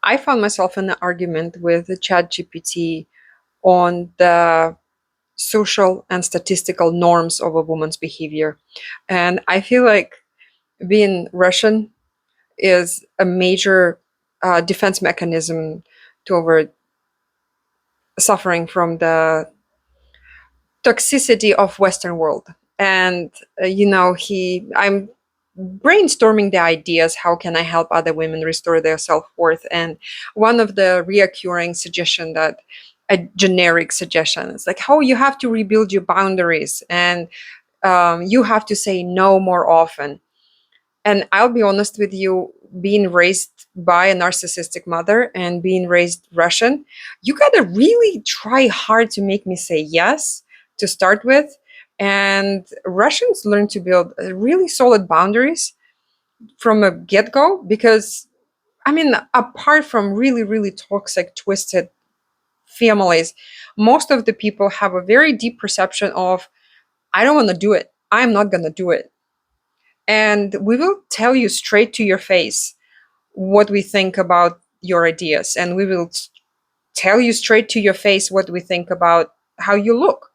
I found myself in an argument with the ChatGPT on the social and statistical norms of a woman's behavior. And I feel like being Russian is a major defense mechanism toward suffering from the toxicity of Western world. And I'm brainstorming the ideas. How can I help other women restore their self-worth? And one of the reoccurring suggestion that a generic suggestion is like, how you have to rebuild your boundaries, and you have to say no more often. And I'll be honest with you, being raised by a narcissistic mother and being raised Russian, you gotta really try hard to make me say yes to start with. And Russians learn to build really solid boundaries from a get-go, because I mean, apart from really, really toxic, twisted families, most of the people have a very deep perception of, I don't want to do it. I'm not going to do it. And we will tell you straight to your face what we think about your ideas. And we will tell you straight to your face what we think about how you look.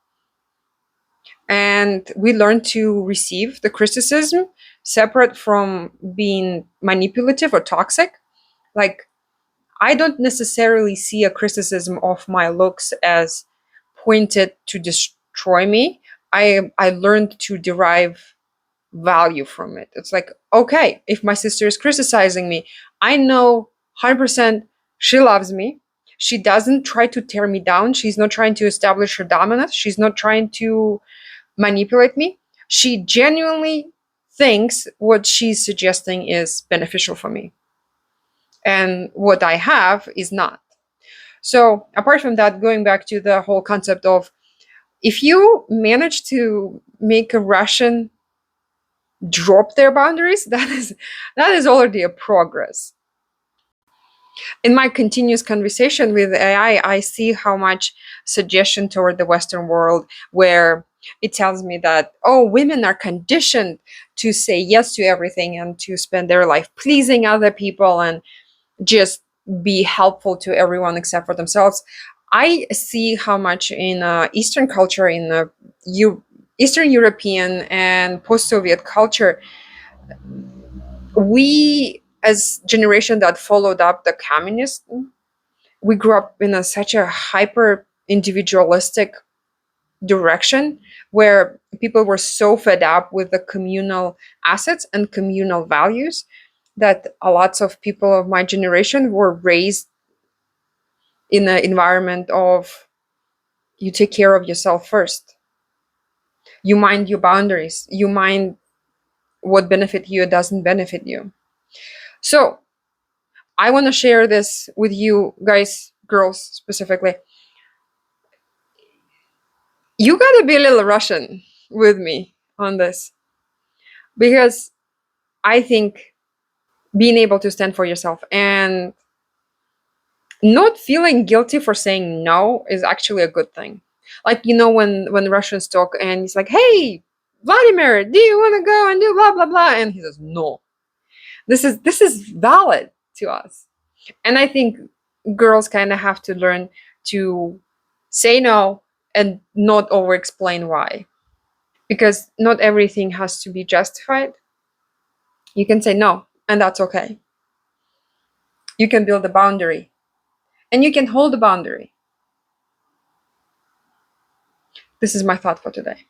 And we learn to receive the criticism separate from being manipulative or toxic. Like, I don't necessarily see a criticism of my looks as pointed to destroy me. I learned to derive value from it. It's like, okay, if my sister is criticizing me, I know 100% she loves me. She doesn't try to tear me down. She's not trying to establish her dominance. She's not trying to manipulate me. She genuinely thinks what she's suggesting is beneficial for me. And what I have is not. So, apart from that, going back to the whole concept of, if you manage to make a Russian drop their boundaries, that is already a progress. In my continuous conversation with AI, I see how much suggestion toward the Western world, where it tells me that, oh, women are conditioned to say yes to everything and to spend their life pleasing other people and just be helpful to everyone except for themselves. I see how much in Eastern culture, in Eastern European and post-Soviet culture, we, as generation that followed up the communist, we grew up in such a hyper individualistic direction, where people were so fed up with the communal assets and communal values that a lots of people of my generation were raised in an environment of, you take care of yourself first, you mind your boundaries, you mind what benefit you doesn't benefit you. So I want to share this with you guys, girls specifically. You gotta be a little Russian with me on this, because I think being able to stand for yourself and not feeling guilty for saying no is actually a good thing. Like, when Russians talk and it's like, hey, Vladimir, do you want to go and do blah blah blah, and he says no. This is valid to us. And I think girls kind of have to learn to say no and not over explain why, because not everything has to be justified. You can say no, and that's okay. You can build a boundary, and you can hold the boundary. This is my thought for today.